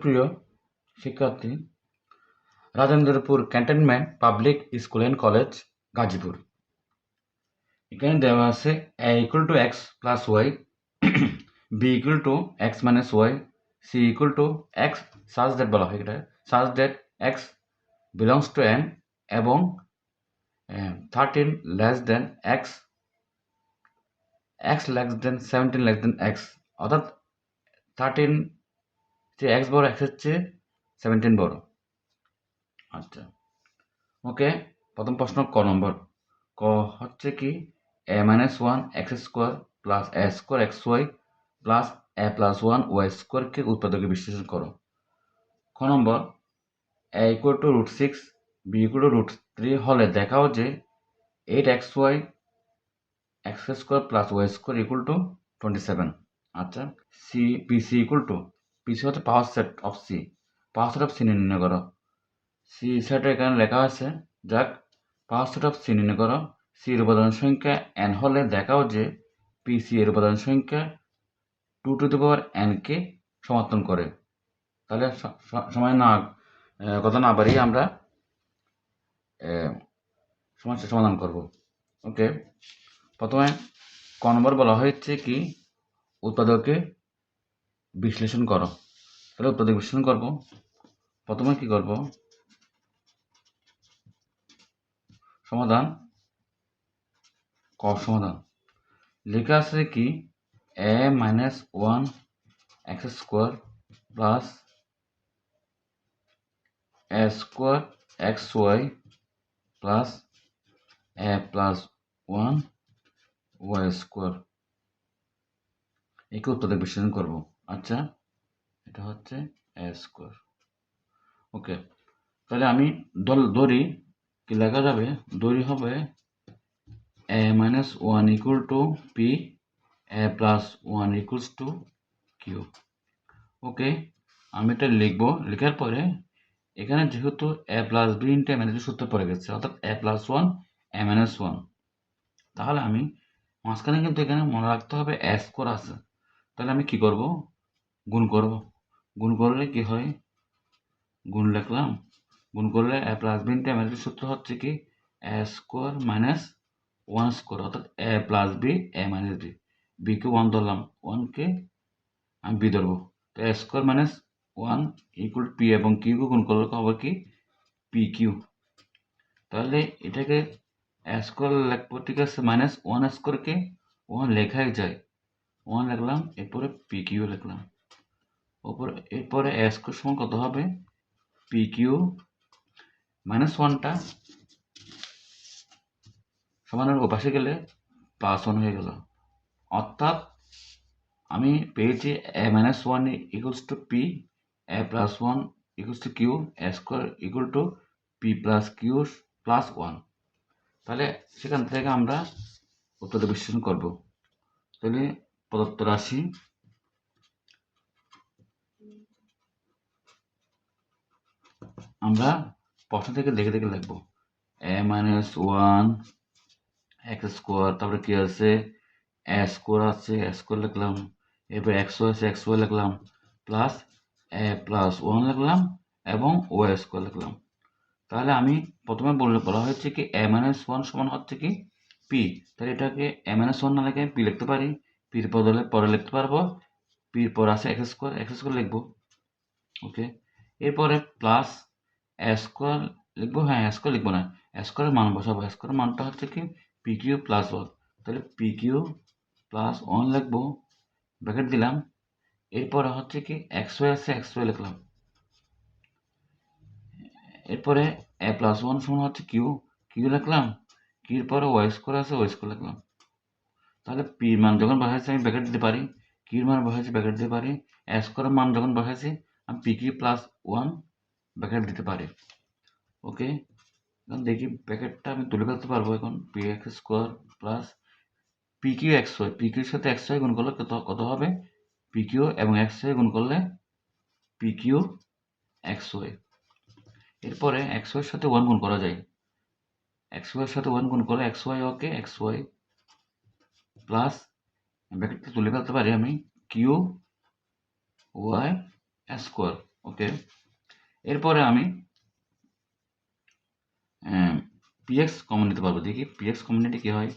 প্রিয় শিক্ষার্থী, Rajendrapur cantonment public school and college Gazipur. এখানে দেওয়া আছে a equal to x plus y, b equal to x minus y, c equal to x such that বলা হয় এটা such that x belongs to n এবং 13 less than x, x less than 17 less than x, অর্থাৎ 13 যে x বড় x এর চেয়ে 17 বড়। আচ্ছা, ওকে। প্রথম প্রশ্ন ক নম্বর। ক হচ্ছে কি a minus 1 x square plus a square x y plus a plus 1 y স্কোয়ারকে উৎপাদকে বিশ্লেষণ করো। খ নম্বর a equal to root 6 b equal to root 3 হলে দেখাও যে 8xy x square plus Y square equal to 27। আচ্ছা, C PC equal to PC হচ্ছে power set of C, power set of C নির্ণয় করো। সি সেটা এখানে লেখা আছে, যাক পাওয়ার সেট অফ সি নির্ণয় করো। সি এর উপাদান সংখ্যা n হলে দেখাও যে পিসি এর উপাদান সংখ্যা 2 টু দি পাওয়ার n কে সমর্থন করে। তাহলে সময় না কথা না বাড়িয়ে আমরা সমস্যার সমাধান করব। ওকে, প্রথমে ক নম্বর বলা হয়েছে কি উৎপাদকে বিশ্লেষণ করো। তাহলে উৎপাদক বিশ্লেষণ করব। প্রথমে কি করব, সমাধান ক সমাধান লেখা আছে কি a minus 1 x square plus a square x y plus a plus 1 y square একে উৎপাদক বিশ্লেষণ করব। আচ্ছা, এটা হচ্ছে a স্কোয়ার। ওকে, তাহলে আমি ধরি কি লেখা যাবে, ধরি হবে a minus 1 equal to p, a plus 1 equals to q। ওকে, আমি এটা লিখবো। লেখার পরে এখানে যেহেতু a plus B into a minus সূত্র পড়ে গেছে, অর্থাৎ a প্লাস 1 a মাইনাস 1, তাহলে আমি মাঝখানে কিন্তু এখানে মনে রাখতে হবে a স্কোয়ার আছে। তাহলে আমি কি করব, গুণ করব। গুণ করলে কি হয়, গুণ লিখলাম। গুণ করলে a plus B into a minus সূত্র হচ্ছে কি a স্কোয়ার মাইনাস 1 স্কোয়ার, অর্থাৎ a plus B a minus B. B কে 1 ধরলাম, 1 কে আমি বি ধরবো। তো a square minus 1 equal P এবং কিউ কে গুণ করলে হবে কি পি কিউ। তাহলে এটাকে স্কোয়ার লিখবো, ঠিক আছে। মাইনাস 1 স্কোয়ারকে 1 লেখাই যায়, 1 লিখলাম, এরপরে পি কিউ লিখলাম। এরপরে স্কোয়ার সমান কত হবে, পি কিউ মাইনাস 1টা সমানের ওপাশে গেলে প্লাস 1 হয়ে গেল, অর্থাৎ আমি পেয়েছি a minus 1 equals to p, a plus 1 equals to q, a square equal to p plus q plus 1। তাহলে সেখান থেকে আমরা উত্তরটা বিশ্লেষণ করব। তাহলে প্রদত্ত রাশি আমরা প্রশ্ন থেকে দেখে দেখে লিখবো। a মাইনাস 1 এক্স স্কোয়ার, তারপরে কি আছে a স্কোয়ার আছে, a স্কোয়ার লিখলাম, এরপর এক্স ওয়াই আছে, এক্স ওয়াই লিখলাম, প্লাস a প্লাস 1 লিখলাম এবং ওয়াই স্কোয়ার লিখলাম। তাহলে আমি প্রথমে বলা হয়েছে কি a মাইনাস 1 সমান হচ্ছে কি পি, তাহলে এটাকে a মাইনাস 1 না লিখে পি লিখতে পারি। পির পরে লিখতে পারবো, পির পর আছে এক্স স্কোয়ার লিখবো। ওকে, এরপরে প্লাস a স্কোয়ার লিখবো, হ্যাঁ a স্কোয়ার লিখবো না, a স্কোয়ারের মান বসাবো। a স্কোয়ারের মানটা হচ্ছে কি পি কিউ প্লাস 1, তাহলে পি কিউ প্লাস 1 লিখবো, ব্র্যাকেট দিলাম। এরপরে হচ্ছে কি এক্স ওয়াই আছে, এক্স ওয়াই লিখলাম। এরপরে a প্লাস 1 সমান হচ্ছে কিউ, কিউ লিখলাম, কিউর পরে ওয়াই স্কোয়ার আছে, ওয়াই স্কোয়ার লিখলাম। তাহলে পি মান যখন বসাইছি আমি ব্র্যাকেট দিতে পারি, কিউর মান বসাইছি ব্র্যাকেট দিতে পারি, a স্কোয়ারের মান যখন বসাইছি আমি পি কিউ প্লাস 1 ব্র্যাকেট দিতে পারি। ওকে, এখন দেখি ব্র্যাকেটটা আমি তুলে ফেলতে পারবো। এখন P X square plus P Q X Y, P কিউর সাথে এক্স ওয়াই গুণ করলে কত হবে, পি কিউ এবং এক্স ওয়াই গুণ করলে পি কিউ এক্স ওয়াই। এরপরে এক্স ওয়াইয়ের সাথে 1 গুণ করা যায়, এক্স ওয়াইয়ের সাথে 1 গুণ করলে এক্স ওয়াই, ওকে, এক্স ওয়াই প্লাস ব্র্যাকেটটা তুলে ফেলতে পারি আমি কিউ ওয়াই স্কোয়ার। ওকে, এরপরে আমি px কমন নিতে পারবো। দেখি px কমন নিলে কি হয়।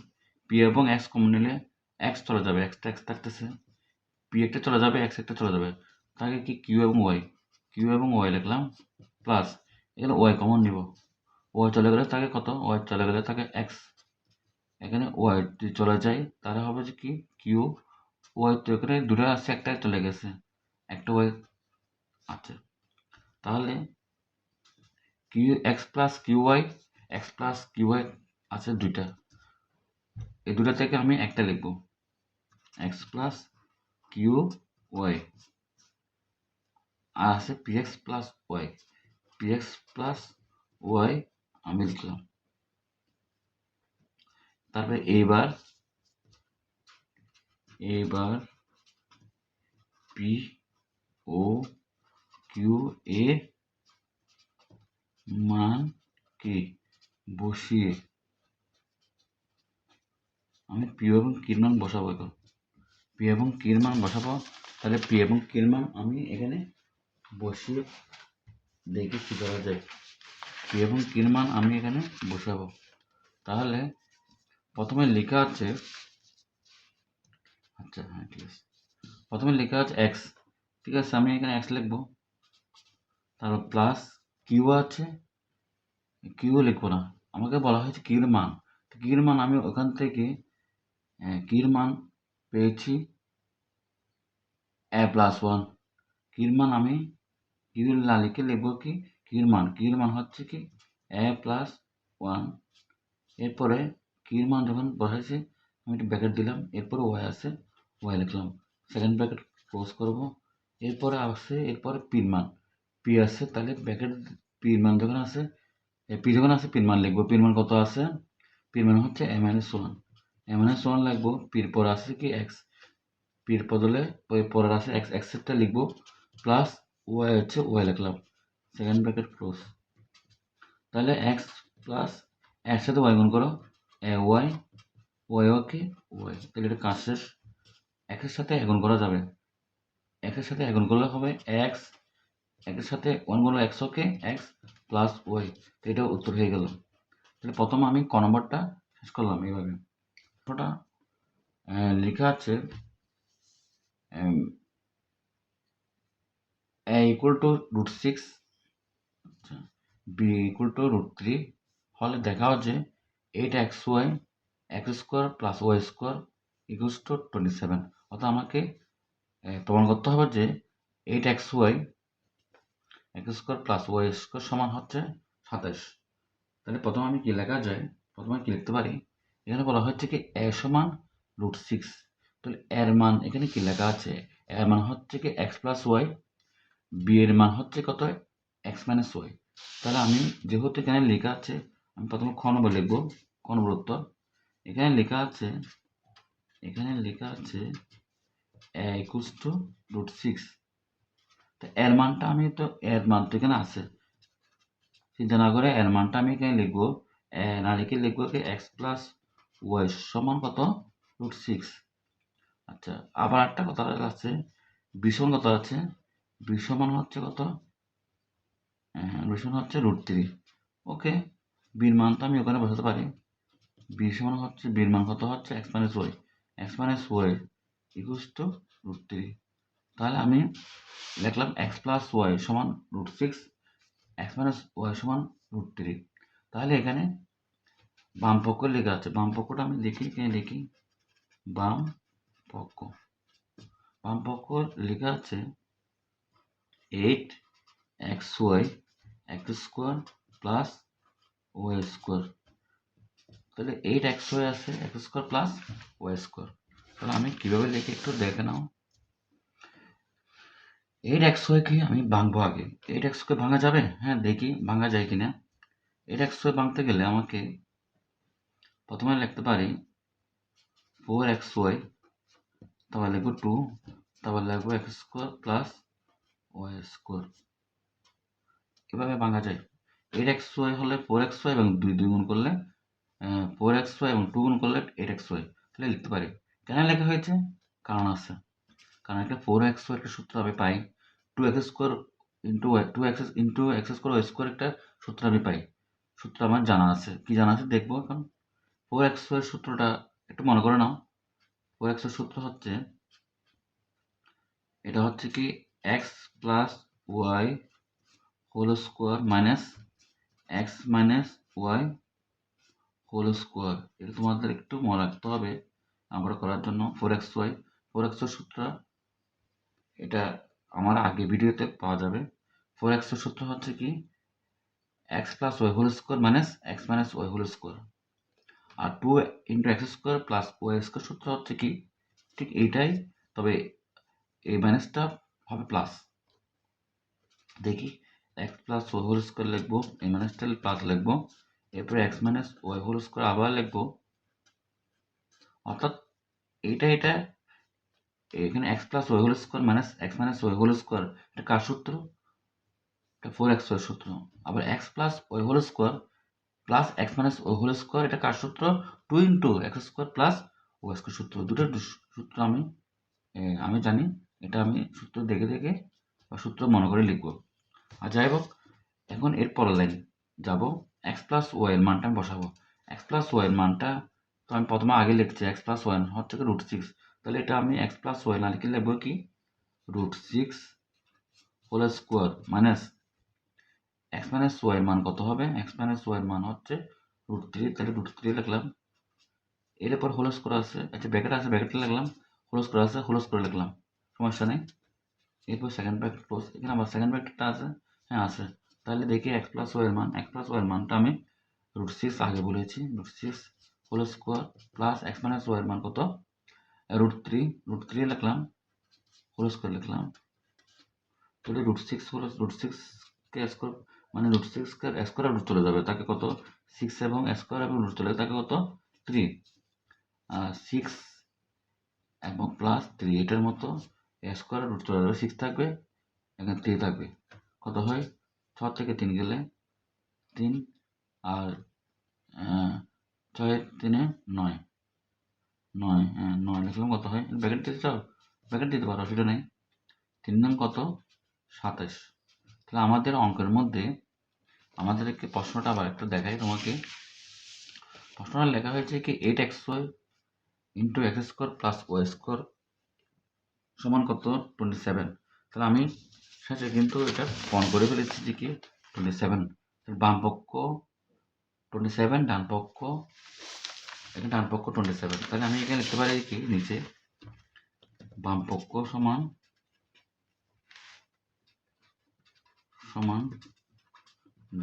p এবং x কমন নিলে x চলে যাবে, x থাকতেছে, p একটা চলে যাবে, x একটা চলে যাবে, তাকে কি q এবং y লিখলাম, প্লাস এখানে y কমন নিব, y চলে গেলে থাকে কত, y চলে গেলে থাকে x, এখানে y চলে যায়, তাহলে হবে যে কি q, y তো এখানে দুটো আছে, একটা চলে গেছে, একটা y আছে, তাহলে q x প্লাস qy আছে দুইটা, এই দুটো থেকে আমি একটা লিখব, x প্লাস qy, আর আছে px প্লাস y আমি লিখলাম। তারপরে এইবার p o q a মান কি বসিয়ে আমি p এবং q এর মান বসাবো। এখন p এবং q এর মান বসাবো, তাহলে p এবং q এর মান আমি এখানে বসিয়ে দেখি কি করা যায়। p এবং q এর মান আমি এখানে বসাবো, তাহলে প্রথমে লেখা আছে, আচ্ছা হ্যাঁ ঠিক আছে, প্রথমে লেখা আছে x, ঠিক আছে আমি এখানে x লিখবো, তারপর প্লাস কিউ আছে, কিউ লিখবো না, আমাকে বলা হয়েছে কির মান, কির মান আমি ওখান থেকে কির মান পেয়েছি a প্লাস ওয়ান, কির মান আমি কিউ না লিখে লিখবো কি কির মান হচ্ছে কি a প্লাস ওয়ান, এরপরে কির মান যখন বসাইছি আমি একটা ব্র্যাকেট দিলাম, এরপরে ওয়াই আছে, ওয়াই লিখলাম, সেকেন্ড ব্র্যাকেট ক্লোজ করবো, এরপরে আসছে এরপরে পির মান, পি আসছে, তাহলে ব্র্যাকেট পির মান যখন আছে, পি যখন আছে পির মান লিখবো, পির মান কত আছে, পির মান হচ্ছে এ মাইনাস ওয়ান লিখবো, পির পর আছে কি এক্স, পির বদলে ওই পরের আছে এক্স, এক্সেরটা লিখবো, প্লাস ওয়াই হচ্ছে ওয়াই লিখলাম, সেকেন্ড ব্র্যাকেট ক্লোজ, তাহলে এক্স প্লাস এর সাথে ওয়াই গুণ করো, এ ওয়াই ওকে ওয়াই, তাহলে এটা কাজ শেষ। একের সাথে গুণ করা যাবে, একের সাথে গুণ করলে হবে এক্স, একের সাথে ওয়ান গুণলে এক্স ওকে এক্স প্লাস ওয়াই, তো এটা উত্তর হয়ে গেল। তাহলে প্রথম আমি ক নম্বরটা শেষ করলাম এইভাবে। ওটা লেখা আছে a equal to √6, আচ্ছা b equal to √3 হলে দেখাও যে 8xy x square plus Y square equals to 27, অর্থাৎ আমাকে প্রমাণ করতে হবে যে 8xy x square plus Y square সমান হচ্ছে 27। তাহলে প্রথমে আমি কি লেখা যায়, প্রথমে কি লিখতে পারি, এখানে বলা হচ্ছে কি a সমান √6, তাহলে এর মান এখানে কি লেখা আছে, এর মান হচ্ছে কি x প্লাস ওয়াই, বি এর মান হচ্ছে কত এক্স মাইনাস ওয়াই, তাহলে আমি যেহেতু এখানে লেখা আছে, আমি প্রথমে খ নম্বর লিখবো, খ নম্বর উত্তর, এখানে লেখা আছে ইকুয়ালস টু √6, তো এর মানটা আমি তো এর মান তো এখানে আছে, চিন্তা না করে এর মানটা আমি এখানে লিখবো, না লিখে লিখবো কি এক্স প্লাস ওয়াই সমান কত √6। আচ্ছা আবার একটা কথা আছে, ভীষণ কত আছে, ভীষণ হচ্ছে কত, ভীষণ হচ্ছে √3, ওকে, বির মান তো আমি ওখানে বসাতে পারি, বির মান কত হচ্ছে x minus y equals to √3, তাহলে আমি লিখলাম এক্স প্লাস ওয়াই সমান √6, এক্স মাইনাস ওয়াই সমান √3, তাহলে এখানে বাম পক্ষ লেখা আছে, বাম পক্ষটা আমি লিখি বাম পক্ষ লেখা আছে 8xy x square plus Y square, তাহলে 8xy আছে x square plus Y square, তাহলে আমি কিভাবে লিখি একটু দেখে নাও। 8xy কে আমি ভাঙবো আগে, 8x কে ভাঙা যাবে, হ্যাঁ দেখি ভাঙা যায় কিনা। 8xy ভাঙতে গেলে আমাকে প্রথমে লিখতে পারি 4xy, তারপর লিখবো 2, তারপর লিখবো x square plus Y square, এভাবে ভাঙা যায়। 8xy হলে 4xy এবং 2 গুণ করলে 4xy এবং 2 গুণ করলে 8xy, তাহলে লিখতে পারি। কেন লেখা হয়েছে, কারণ আছে, কারণ একটা 4xy একটা সূত্র আমি পাই 2x square into x square y square একটা সূত্র আমি পাই। সূত্র আমার জানা আছে, কি জানা আছে দেখবো এখন। 4x এর সূত্রটা একটু মনে করে নাও। 4x এর সূত্র হচ্ছে, এটা হচ্ছে কি x plus Y whole square minus x minus Y whole square. এটা তোমাদের একটু মনে রাখতে হবে আমরা করার জন্য। 4xy 4x এর সূত্র, এটা আমার আগে ভিডিওতে পাওয়া যাবে। 4x এর সূত্র হচ্ছে কি x plus Y whole square minus x minus Y whole square. আর 2 into x square plus Y square সূত্র হচ্ছে কি ঠিক এইটাই, তবে এই মাইনাসটা হবে প্লাস। দেখি x plus Y whole square লিখবো, এই মাইনাসটা প্লাস লিখবো, এরপরে x minus Y whole square আবার লিখবো। অর্থাৎ এটা এখানে x plus Y whole square minus x minus Y whole square, এটা কার সূত্র? এটা 4x এর সূত্র। আবার x plus Y whole square plus x minus Y whole square, এটা কার সূত্র? 2 into x square plus Y square সূত্র। দুটো সূত্র আমি জানি, এটা আমি সূত্র দেখে দেখে বা সূত্র মনে করে লিখবো। আর যাই হোক, এখন এর পরের লাইন যাবো, এক্স প্লাস ওয়াই এর মানটা আমি বসাবো। এক্স প্লাস ওয়াই এর মানটা তো আমি প্রথমে আগে লিখছি, এক্স প্লাস ওয়াই হচ্ছে কি √6। তাহলে এটা আমি এক্স প্লাস ওয়াই না লিখে লিখবো কি √6 whole square minus x minus y এর মান কত হবে? এক্স মাইনাস ওয়াই এর মান হচ্ছে √3, তাহলে √3 লিখলাম। এর পর হোল স্কোয়ার আছে, আচ্ছা ব্র্যাকেট আছে, ব্র্যাকেটে লিখলাম। হোল স্কোয়ার আছে, হোল স্কোয়ার লিখলাম, সমস্যা নেই। এরপর সেকেন্ড ব্র্যাকেট ক্লোজ, এখানে আবার সেকেন্ড ব্র্যাকেটটা আছে, হ্যাঁ আছে। তাহলে দেখি এক্স প্লাস ওয়াই এর মান, এক্স প্লাস ওয়াই এর মানটা আমি √6 আগে বলেছি, √6 whole square plus x minus y এর মান কত? √3 লিখলাম, হোল স্কোয়ার লিখলাম। তাহলে √6 হলো √6 কে স্কোয়ার মানে √6 কে স্কোয়ার রুট চলে যাবে, তাকে কত? 6 এবং স্কোয়ার এবং রুট চলে যাবে, তাকে কত? 3। 6 এবং প্লাস 3 এটার মতো স্কোয়ার রুট চলে যাবে, 6 থাকবে, এখানে 3 থাকবে। কত হয়? 6 থেকে 3 গেলে 3, আর 6 3 9, 9 লিখলাম। কত হয়? ব্র্যাকেট দিতে চাও ব্র্যাকেট দিতে পারো, অসুবিধা নেই। 3 9 কত? 27। তাহলে আমাদের অঙ্কের মধ্যে আমাদেরকে প্রশ্নটা আবার একটু দেখাই তোমাকে। প্রশ্নটা লেখা হয়েছে কি 8xy into x square plus Y square সমান কত? 27। তাহলে আমি শেষে কিন্তু এটা প্রমাণ করে ফেলেছি যে কি 27। বাম পক্ষ 27, ডান পক্ষ এখানে ডান পক্ষ 27। তাহলে আমি এখানে লিখতে পারি কি নিচে বাম পক্ষ সমান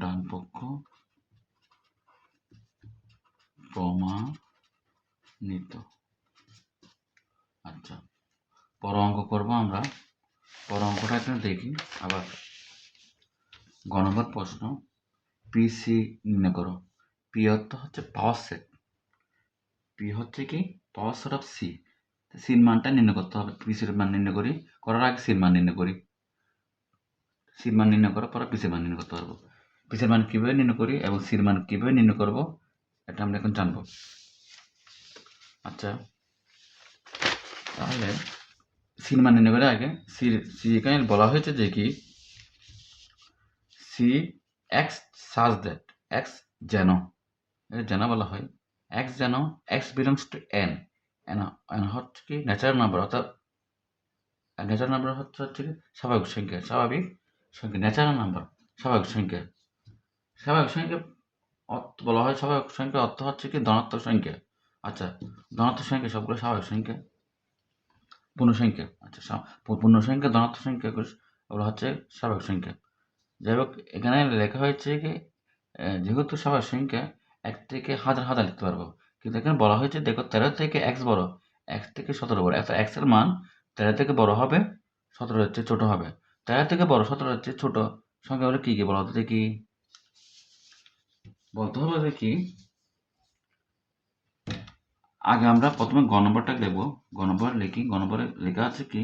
ডান পক্ষ প্রমাণিত। আচ্ছা, পর অঙ্ক করবো আমরা। পর অঙ্কটা এখানে দেখি আবার। গ নম্বর প্রশ্ন, পিসি নির্ণয় করো। পি অর্থ হচ্ছে পাওয়ার সেট, পি হচ্ছে কি পাওয়ার সেট অফ সি। সির মানটা নির্ণয় করতে হবে। পিসির মান নির্ণয় করার আগে সির মান নির্ণয় করি। সির মান নির্ণয় করার পরে পিসির মান নির্ণয় করতে পারবো। পিসির মান কীভাবে নির্ণয় করি এবং সির মান কীভাবে নির্ণয় করবো এটা আমরা এখন জানবো। আচ্ছা, তাহলে সির মান নির্ণয় করে আগে সি এখানে বলা হয়েছে যে কি C x such that, x যেন, যেন বলা হয় এক্স যেন x belongs to N, N হচ্ছে কি ন্যাচারাল নাম্বার, অর্থাৎ ন্যাচারাল নাম্বার হচ্ছে কি স্বাভাবিক সংখ্যা, ন্যাচারাল নাম্বার স্বাভাবিক সংখ্যা। স্বাভাবিক সংখ্যা অর্থ বলা হয়, স্বাভাবিক সংখ্যা অর্থ হচ্ছে কি ধনাত্মক সংখ্যা। আচ্ছা, ধনাত্মক সংখ্যা সবগুলো স্বাভাবিক সংখ্যা, পূর্ণ সংখ্যা। আচ্ছা, পূর্ণ সংখ্যা ধনাত্মক সংখ্যা ওগুলো হচ্ছে স্বাভাবিক সংখ্যা। যাই হোক, এখানে লেখা হয়েছে কি যেহেতু স্বাভাবিক সংখ্যা 1 থেকে হাজার হাজার লিখতে পারবো, কিন্তু এখানে বলা হয়েছে দেখো 13 থেকে x বড়, x থেকে 17 বড়, অর্থাৎ x এর মান 13 থেকে বড় হবে, 17 এর চেয়ে ছোট হবে। 13 থেকে বড় 17 এর চেয়ে ছোট সংখ্যা হলে কি কি বলা হতো দেখি, বলতে হবে দেখি। আগে আমরা প্রথমে গ নম্বরটা দেখবো। গ নম্বর লিখি। গ নম্বরে লেখা আছে কি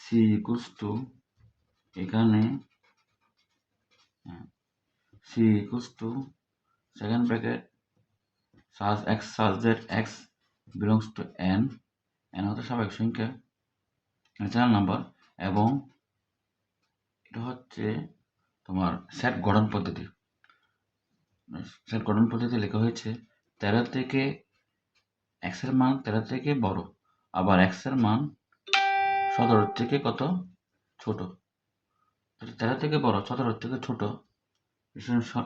সি ইকুয়ালস টু, এখানে C equals to second bracket such that x belongs to n, n হচ্ছে স্বাভাবিক সংখ্যা, ন্যাচারাল নাম্বার, এবং এটা হচ্ছে তোমার সেট গঠন পদ্ধতি। সেট গঠন পদ্ধতি লেখা হয়েছে 13 থেকে এক্স এর মান 13 থেকে বড়, আবার এক্স এর মান 17 থেকে কত ছোট। 13 থেকে বড় 17 থেকে ছোট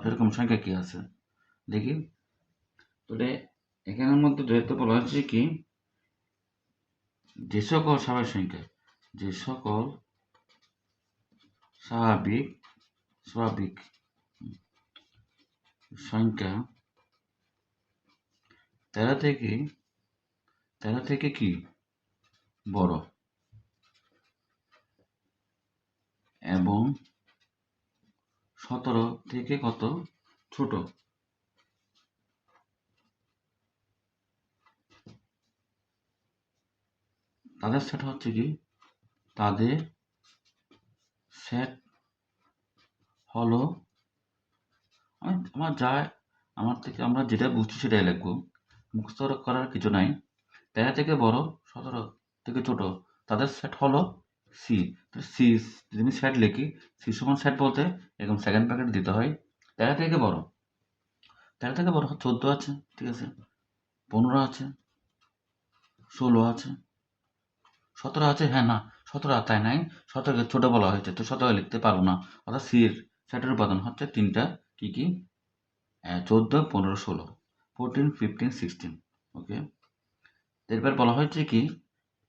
এরকম সংখ্যা কি আছে দেখি। তাহলে এখানের মধ্যে যেহেতু বলা হচ্ছে কি, যে সকল স্বাভাবিক সংখ্যা, যে সকল স্বাভাবিক স্বাভাবিক সংখ্যা 13 থেকে কি বড় এবং 17 থেকে কত ছোট, তাদের সেট হচ্ছে কি, তাদের সেট হলো, আমরা যেটা বুঝছি সেটাই লিখবো, মুখস্থ করার কিছু নাই। 13 থেকে বড় 17 থেকে ছোট তাদের সেট হলো সি। সি যদি আমি সেট লিখি, সি সমান সেট বলতে এরকম সেকেন্ড প্যাকেট দিতে হয়। 13 থেকে বড় 14 আছে, ঠিক আছে, 15 আছে, 16 আছে, 17 আছে, হ্যাঁ না 17 তাই নাই, 17কে ছোট বলা হয়েছে, তো 17 লিখতে পারবো না। অর্থাৎ সির সেটের উপাদান হচ্ছে তিনটা, কি কি, 14, 15, 16, 14, 15, 16। ওকে, এরপর বলা হয়েছে কি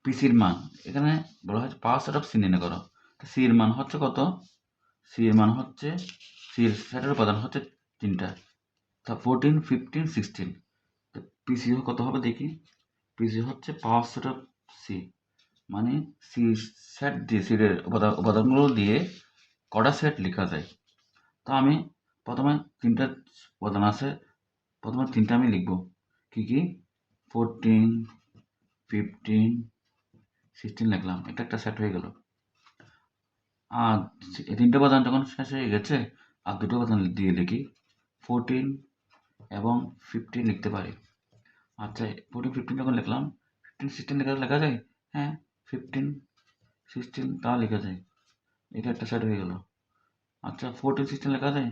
পিসির মান, এখানে বলা হয়েছে পাওয়ার সেট অফ সি নির্ণয় করো। সির মান হচ্ছে কত, সির মান হচ্ছে, সির সেটের উপাদান হচ্ছে তিনটা, তা 14, 15, 16। তো পিসি কত হবে দেখি। পিসি হচ্ছে পাওয়ার সেট অফ সি, মানে সি সেট দিয়ে সির উপাদানগুলো দিয়ে কটা সেট লেখা যায়। তো আমি প্রথমে তিনটা উপাদান আছে, প্রথমে তিনটা আমি লিখব, কি কি, 14, 15, 16 লিখলাম, এটা একটা সেট হয়ে গেল। আর এই তিনটে উপাদান যখন শেষ হয়ে গেছে, আর দুটো উপাদান দিয়ে লিখি, 14 এবং 15 লিখতে পারি। আচ্ছা 14, 15 যখন লিখলাম, 15, 16 লেখা যায়, হ্যাঁ 15, 16 তা লেখা যায়, এটা একটা সেট হয়ে গেল। আচ্ছা 14, 16 লেখা যায়,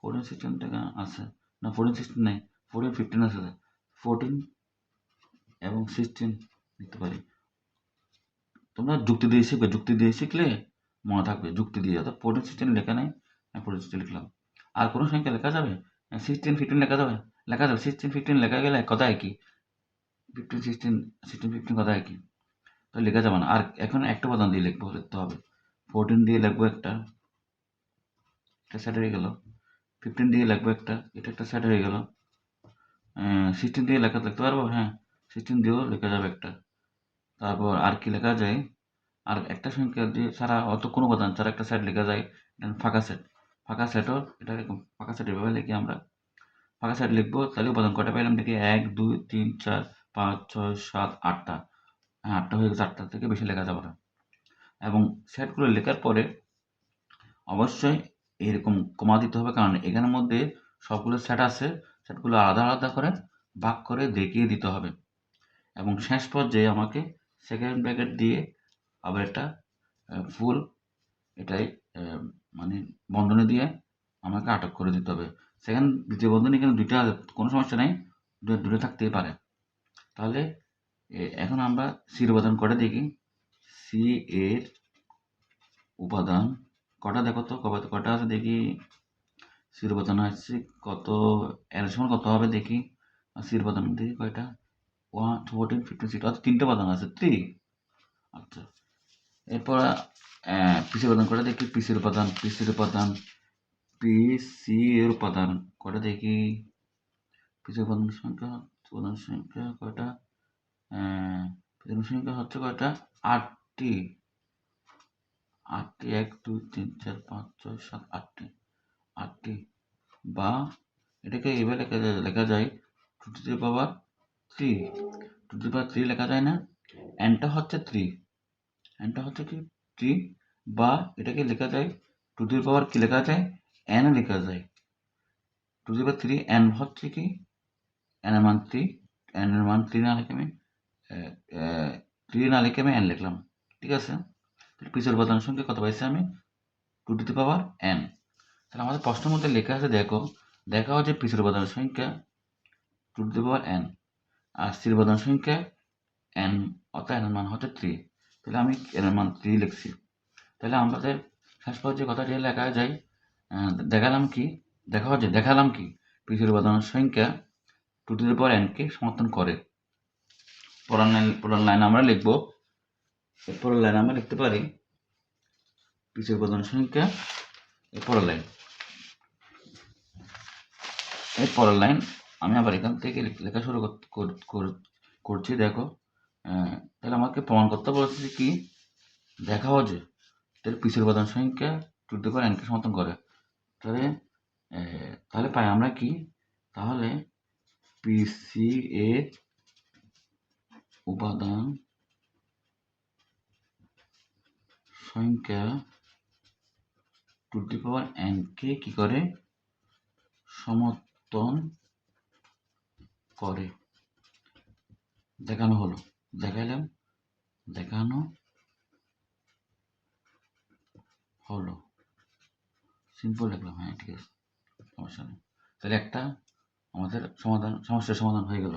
14, 16 লেখা আছে না, 14, 16 নেই, 14, 15 আছে, 14 এবং 16 লিখতে পারি। তোমরা যুক্তি দিয়ে শিখবে, যুক্তি দিয়ে শিখলে মনে থাকবে, যুক্তি দিয়ে, অর্থাৎ 14, 16 লেখা নেই, 14, 16 লিখলাম। আর কোনো সংখ্যা লেখা যাবে, 16, 15 লেখা যাবে, 16, 15 লেখা গেলে কথা একই, 15, 16, 16, 15 কথা একই, তো লেখা যাবে না। আর এখন একটা উপাদান দিয়ে লিখতে হবে, 14 দিয়ে লিখবো একটা, এটা সেট হয়ে গেল, 15 দিয়ে লিখবো একটা, এটা একটা সেট হয়ে গেল, 16 দিয়ে লিখতে পারবো, হ্যাঁ 16 দিয়েও লেখা যাবে একটা। তারপর আর কি লেখা যায়, আর একটা সংখ্যা দিয়ে ছাড়া অত কোনো উপাদান ছাড়া একটা সেট লেখা যায়, ফাঁকা সেট। ফাঁকা সেটও এটা এরকম, ফাঁকা সেট এভাবে লিখি আমরা, ফাঁকা সেট লিখবো, তাহলে উপাদান কটা পেলাম দেখি, 1, 2, 3, 4, 5, 6, 7, 8টা, হ্যাঁ 8টা হয়ে গেছে, 8টার থেকে বেশি লেখা যাবে না। এবং সেটগুলো লেখার পরে অবশ্যই এরকম কমা দিতে হবে, কারণ এখানের মধ্যে সবগুলো সেট আছে, সেটগুলো আলাদা আলাদা করে ভাগ করে দেখিয়ে দিতে হবে। এবং শেষ পর্যায়ে আমাকে সেকেন্ড ব্র্যাকেট দিয়ে আবার একটা ফুল, এটাই মানে বন্ধনী দিয়ে আমাকে আটক করে দিতে হবে। সেকেন্ড দ্বিতীয় বন্ধনী এখানে দুইটা, কোনো সমস্যা নেই, দূরে থাকতেই পারে। তাহলে এখন আমরা সির উপাদান কটা দেখি। সি এর উপাদান কটা দেখো তো, কটা আছে দেখি। সির উপাদান আছে কত, এর সময় কত হবে দেখি, সির উপাদান দেখি কয়টা, 1, 14, 15, 16, অর্থাৎ তিনটে উপাদান আছে, 3। আচ্ছা এরপর পিসির উপাদান কটা দেখি, পিসির উপাদান পিসি এর উপাদান কটা দেখি, পিসির উপাদান সংখ্যা কয়টা, পিসির সংখ্যা হচ্ছে কয়টা, 8টি, 1, 2, 3, 4, 5, 6, 7, 8টি, বা এটাকে এভাবে লেখা যায় 2 to the power 3, 2 to the power 3 লেখা যায় না, এনটা হচ্ছে 3, এনটা হচ্ছে কি 3, বা এটাকে লেখা যায় 2 to the power কি লেখা যায়, এন লেখা যায়, 2 to the power 3 এন হচ্ছে কি, এন এর মান 3, এন এর মান 3 না লিখে আমি 3 না লিখে আমি এন লিখলাম, ঠিক আছে। পিসের উপাদান সংখ্যা কত পাইছি আমি, two to the power n. তাহলে আমাদের প্রশ্নের মধ্যে লেখা আছে, দেখো দেখা হচ্ছে পিসের উপাদানের সংখ্যা two to the power N, আর সির উপাদানের সংখ্যা এন, অর্থাৎ এন এর মান হচ্ছে 3। তাহলে আমি এন এর মান 3 লিখছি। তাহলে আমাদের শেষ পর্যায়ে কথাটি লেখা যায়, দেখালাম কি পিসের উপাদানের সংখ্যা two to the power n কে সমর্থন করে। পরের লাইন আমরা লিখবো, পরের লাইন আমরা লিখতে পারি পিসের উপাদানের সংখ্যা, পরের লাইন আমি আবার এখান থেকে লেখা শুরু করছি। দেখো তাহলে আমাকে প্রমাণ করতে বলেছে কি দেখা হচ্ছে তাহলে পিসের উপাদান সংখ্যা টু টু দি পাওয়ার এনকে সমর্থন করে। তাহলে পাই আমরা কি, তাহলে পিসি এর উপাদান সংখ্যা টু টু দি পাওয়ার এনকে কি করে সমর্থন করে। দেখানো হলো, দেখানো হলো, সিম্পল লিখলাম, হ্যাঁ ঠিক আছে, সমস্যা নেই। তাহলে একটা আমাদের সমস্যার সমাধান হয়ে গেল।